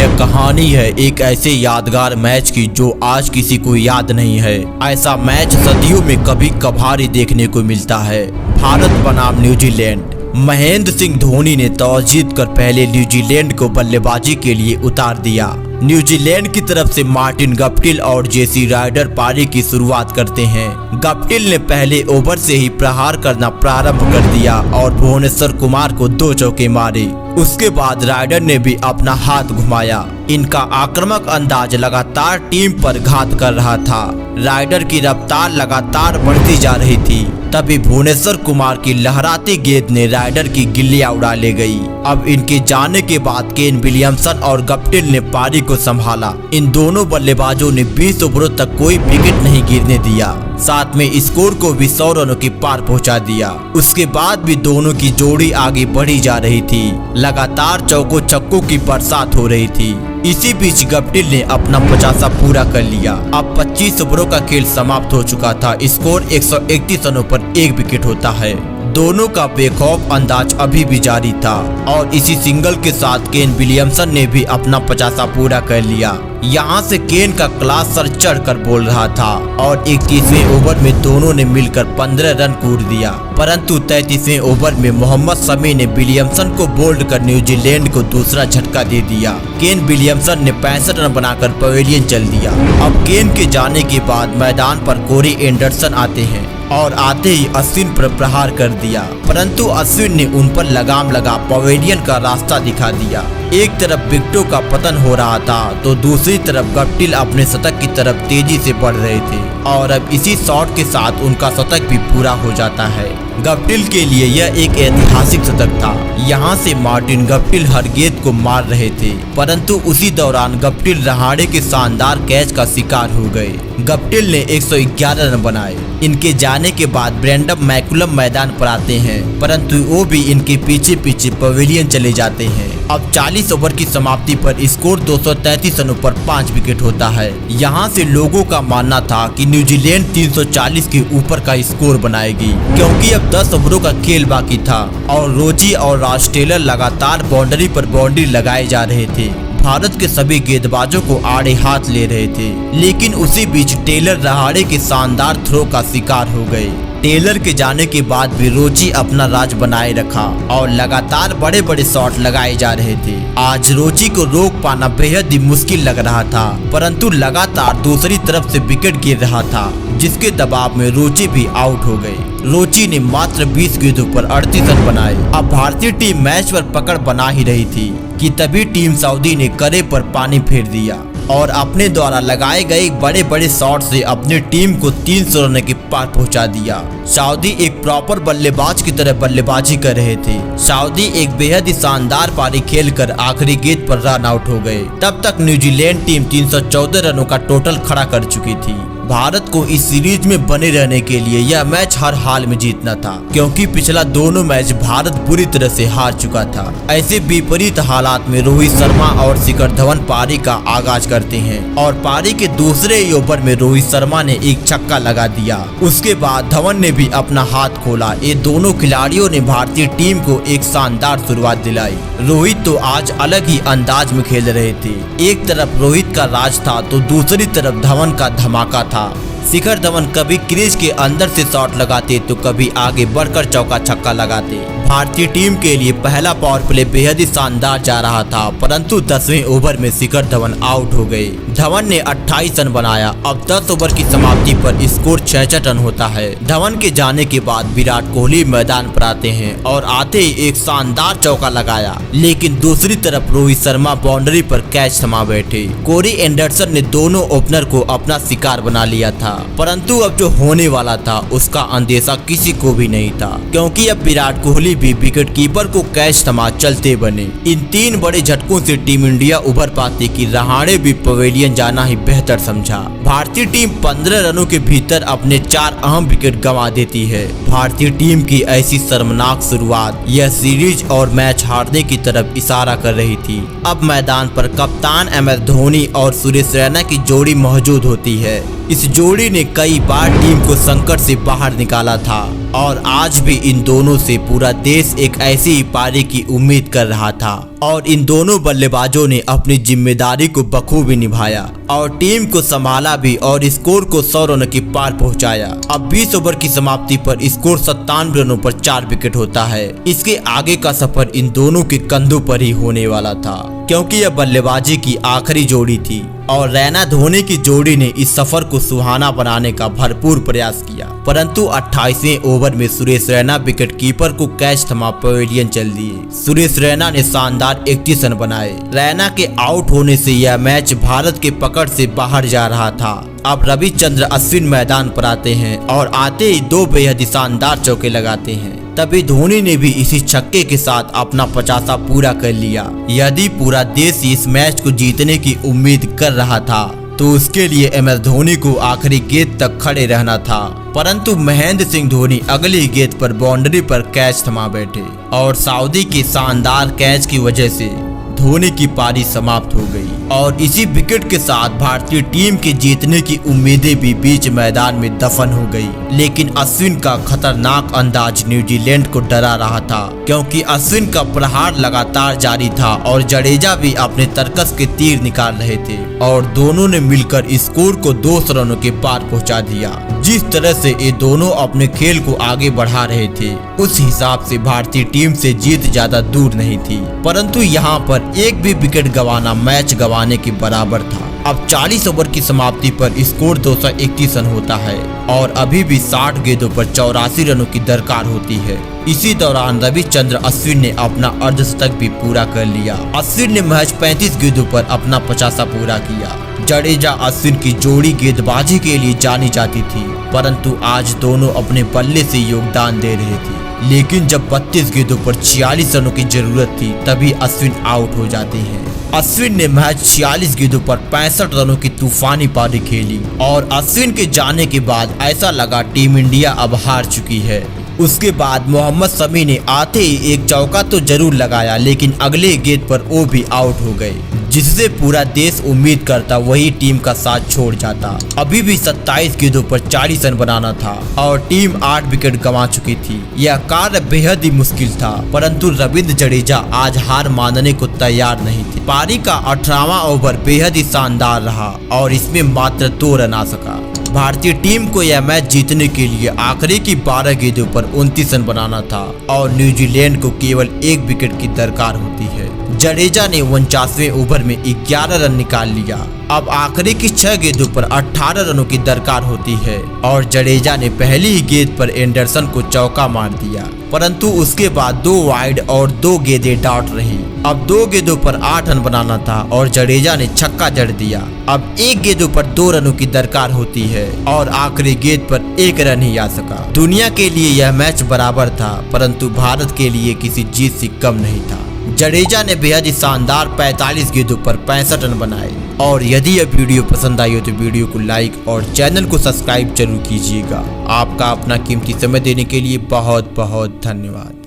यह कहानी है एक ऐसे यादगार मैच की जो आज किसी को याद नहीं है। ऐसा मैच सदियों में कभी कभार ही देखने को मिलता है। भारत बनाम न्यूजीलैंड। महेंद्र सिंह धोनी ने टॉस जीतकर पहले न्यूजीलैंड को बल्लेबाजी के लिए उतार दिया। न्यूजीलैंड की तरफ से मार्टिन गप्टिल और जेसी राइडर पारी की शुरुआत करते हैं। गप्टिल ने पहले ओवर से ही प्रहार करना प्रारंभ कर दिया और भुवनेश्वर कुमार को 2 चौके मारे। उसके बाद राइडर ने भी अपना हाथ घुमाया। इनका आक्रामक अंदाज लगातार टीम पर घात कर रहा था। राइडर की रफ्तार लगातार बढ़ती जा रही थी। तभी भुवनेश्वर कुमार की लहराती गेंद ने राइडर की गिल्लियां उड़ा ले गई। अब इनके जाने के बाद केन विलियमसन और गप्टिल ने पारी को संभाला। इन दोनों बल्लेबाजों ने 20 ओवरों तक कोई विकेट नहीं गिरने दिया। साथ में स्कोर को भी 100 रनों के पार पहुंचा दिया। उसके बाद भी दोनों की जोड़ी आगे बढ़ी जा रही थी। लगातार चौकों छक्कों की बरसात हो रही थी। इसी बीच गप्टिल ने अपना 50 पूरा कर लिया। अब 25 ओवरों का खेल समाप्त हो चुका था। स्कोर 131 रनों पर 1 विकेट होता है। दोनों का बेखौफ अंदाज अभी भी जारी था और इसी सिंगल के साथ केन विलियमसन ने भी अपना 50 पूरा कर लिया। यहाँ से केन का क्लास सर चढ़कर बोल रहा था और 31वें ओवर में दोनों ने मिलकर 15 रन कूद दिया। परंतु 33वें ओवर में मोहम्मद शमी ने विलियमसन को बोल्ड कर न्यूजीलैंड को दूसरा झटका दे दिया। केन विलियमसन ने 65 रन बनाकर पवेलियन चल दिया। अब केन के जाने के बाद मैदान पर कोरी एंडरसन आते हैं और आते ही अश्विन पर प्रहार कर दिया। परंतु अश्विन ने उन पर लगाम लगा पवेलियन का रास्ता दिखा दिया। एक तरफ विकेटों का पतन हो रहा था तो दूसरी तरफ गप्टिल अपने शतक की तरफ तेजी से बढ़ रहे थे और अब इसी शॉट के साथ उनका शतक भी पूरा हो जाता है। गप्टिल के लिए यह एक ऐतिहासिक शतक था। यहाँ से मार्टिन गप्टिल हर गेंद को मार रहे थे, परंतु उसी दौरान गप्टिल रहाड़े के शानदार कैच का शिकार हो गए। गप्टिल ने 111 रन बनाए। इनके जाने के बाद ब्रेंडन मैकुलम मैदान पर आते हैं, परंतु वो भी इनके पीछे पीछे पवेलियन चले जाते हैं। अब 40 ओवर की समाप्ति पर स्कोर 233 रनों पर 5 विकेट होता है। यहाँ से लोगों का मानना था कि न्यूजीलैंड 340 के ऊपर का स्कोर बनाएगी, क्योंकि अब 10 ओवरों का खेल बाकी था और रोची और राज टेलर लगातार बाउंड्री पर बाउंड्री लगाए जा रहे थे। भारत के सभी गेंदबाजों को आड़े हाथ ले रहे थे, लेकिन उसी बीच टेलर रहाड़े के शानदार थ्रो का शिकार हो गए। टेलर के जाने के बाद भी रोची अपना राज बनाए रखा और लगातार बड़े बड़े शॉट लगाए जा रहे थे। आज रोची को रोक पाना बेहद ही मुश्किल लग रहा था, परंतु लगातार दूसरी तरफ से विकेट गिर रहा था, जिसके दबाव में रोची भी आउट हो गए। रोची ने मात्र 20 गेंदों पर 38 रन बनाए। अब भारतीय टीम मैच पर पकड़ बना ही रही थी कि तभी टीम सऊदी ने करे पर पानी फेर दिया और अपने द्वारा लगाए गए बड़े बड़े शॉट से अपनी टीम को 300 रन के पार पहुंचा दिया। सऊदी एक प्रॉपर बल्लेबाज की तरह बल्लेबाजी कर रहे थे। सऊदी एक बेहद ही शानदार पारी खेलकर आखिरी गेंद पर रन आउट हो गए। तब तक न्यूजीलैंड टीम 314 रनों का टोटल खड़ा कर चुकी थी। भारत को इस सीरीज में बने रहने के लिए यह मैच हर हाल में जीतना था, क्योंकि पिछला दोनों मैच भारत बुरी तरह से हार चुका था। ऐसे विपरीत हालात में रोहित शर्मा और शिखर धवन पारी का आगाज करते हैं और पारी के दूसरे ओवर में रोहित शर्मा ने एक छक्का लगा दिया। उसके बाद धवन ने भी अपना हाथ खोला। ये दोनों खिलाड़ियों ने भारतीय टीम को एक शानदार शुरुआत दिलाई। रोहित तो आज अलग ही अंदाज में खेल रहे थे। एक तरफ रोहित का राज था तो दूसरी तरफ धवन का धमाका था। शिखर धवन कभी क्रीज के अंदर से शॉट लगाते तो कभी आगे बढ़कर चौका छक्का लगाते। भारतीय टीम के लिए पहला पावर प्ले बेहद ही शानदार जा रहा था, परंतु 10वें ओवर में शिखर धवन आउट हो गए। धवन ने 28 रन बनाया। अब 10 ओवर की समाप्ति पर स्कोर 66 रन होता है। धवन के जाने के बाद विराट कोहली मैदान पर आते हैं और आते ही एक शानदार चौका लगाया, लेकिन दूसरी तरफ रोहित शर्मा बाउंड्री पर कैच थमा बैठे। कोरी एंडरसन ने दोनों ओपनर को अपना शिकार बना लिया था, परंतु अब जो होने वाला था उसका अंदेशा किसी को भी नहीं था, क्योंकि अब विराट कोहली भी विकेट कीपर को कैच थमा चलते बने। इन 3 बड़े झटकों से टीम इंडिया उभर पाती कि रहाड़े भी पवेलियन जाना ही बेहतर समझा। भारतीय टीम 15 रनों के भीतर अपने 4 अहम विकेट गंवा देती है। भारतीय टीम की ऐसी शर्मनाक शुरुआत यह सीरीज और मैच हारने की तरफ इशारा कर रही थी। अब मैदान पर कप्तान MS धोनी और सुरेश रैना की जोड़ी मौजूद होती है। इस जोड़ी जोड़ी ने कई बार टीम को संकट से बाहर निकाला था और आज भी इन दोनों से पूरा देश एक ऐसी ही पारी की उम्मीद कर रहा था और इन दोनों बल्लेबाजों ने अपनी जिम्मेदारी को बखूबी निभाया और टीम को संभाला भी और स्कोर को 100 रनों के पार पहुंचाया। अब 20 ओवर की समाप्ति पर स्कोर 97 रनों पर 4 विकेट होता है। इसके आगे का सफर इन दोनों के कंधों पर ही होने वाला था क्योंकि यह बल्लेबाजी की आखिरी जोड़ी थी और रैना धोनी की जोड़ी ने इस सफर को सुहाना बनाने का भरपूर प्रयास किया, परंतु 28वें ओवर में सुरेश रैना विकेट कीपर को कैच थमा पवेलियन चल दिए। सुरेश रैना ने शानदार 31 रन बनाए। रैना के आउट होने से यह मैच भारत के पकड़ से बाहर जा रहा था। अब रविचंद्र अश्विन मैदान पर आते हैं और आते ही 2 बेहद शानदार चौके लगाते हैं। तभी धोनी ने भी इसी छक्के के साथ अपना 50 पूरा कर लिया। यदि पूरा देश इस मैच को जीतने की उम्मीद कर रहा था तो उसके लिए MS धोनी को आखिरी गेंद तक खड़े रहना था, परंतु महेंद्र सिंह धोनी अगली गेंद पर बाउंड्री पर कैच थमा बैठे और सऊदी के शानदार कैच की वजह से धोनी की पारी समाप्त हो गई और इसी विकेट के साथ भारतीय टीम के जीतने की उम्मीदें भी बीच मैदान में दफन हो गई। लेकिन अश्विन का खतरनाक अंदाज न्यूजीलैंड को डरा रहा था क्योंकि अश्विन का प्रहार लगातार जारी था और जडेजा भी अपने तरकस के तीर निकाल रहे थे और दोनों ने मिलकर स्कोर को 200 रनों के पार पहुंचा दिया। जिस तरह से ये दोनों अपने खेल को आगे बढ़ा रहे थे उस हिसाब से भारतीय टीम से जीत ज्यादा दूर नहीं थी, परंतु यहाँ पर एक भी विकेट गंवाना मैच गंवाने के बराबर था। अब 40 ओवर की समाप्ति पर स्कोर 231 रन होता है और अभी भी 60 गेंदों पर 84 रनों की दरकार होती है। इसी दौरान रविचंद्र अश्विन ने अपना अर्धशतक भी पूरा कर लिया। अश्विन ने महज 35 गेंदों पर अपना 50 पूरा किया। जडेजा अश्विन की जोड़ी गेंदबाजी के लिए जानी जाती थी, परंतु आज दोनों अपने बल्ले से योगदान दे रहे थे। लेकिन जब 32 गेंदों पर 46 रनों की जरूरत थी तभी अश्विन आउट हो जाते हैं। अश्विन ने महज 46 गेंदों पर 65 रनों की तूफानी पारी खेली और अश्विन के जाने के बाद ऐसा लगा टीम इंडिया अब हार चुकी है। उसके बाद मोहम्मद शमी ने आते ही एक चौका तो जरूर लगाया, लेकिन अगले गेंद पर वो भी आउट हो गए, जिससे पूरा देश उम्मीद करता वही टीम का साथ छोड़ जाता। अभी भी 27 गेंदों पर 40 रन बनाना था और टीम 8 विकेट गंवा चुकी थी। यह कार्य बेहद ही मुश्किल था, परंतु रविंद्र जडेजा आज हार मानने को तैयार नहीं थे। पारी का 18वां ओवर बेहद ही शानदार रहा और इसमें मात्र 2 रन आ सका। भारतीय टीम को यह मैच जीतने के लिए आखिरी की 12 गेंदों पर 29 रन बनाना था और न्यूजीलैंड को केवल 1 विकेट की दरकार होती है। जडेजा ने 49वें ओवर में 11 रन निकाल लिया। अब आखिरी की 6 गेंदों पर 18 रनों की दरकार होती है और जडेजा ने पहली ही गेंद पर एंडरसन को चौका मार दिया, परंतु उसके बाद 2 वाइड और 2 गेंदें डॉट रही। अब 2 गेंदों पर 8 रन बनाना था और जडेजा ने छक्का जड़ दिया। अब 1 गेंदों पर 2 रनों की दरकार होती है और आखिरी गेंद पर 1 रन ही आ सका। दुनिया के लिए यह मैच बराबर था, परंतु भारत के लिए किसी जीत से कम नहीं था। जडेजा ने बेहद ही शानदार 45 गेंदों पर 65 रन बनाए। और यदि यह वीडियो पसंद आई हो तो वीडियो को लाइक और चैनल को सब्सक्राइब जरूर कीजिएगा। आपका अपना कीमती समय देने के लिए बहुत बहुत धन्यवाद।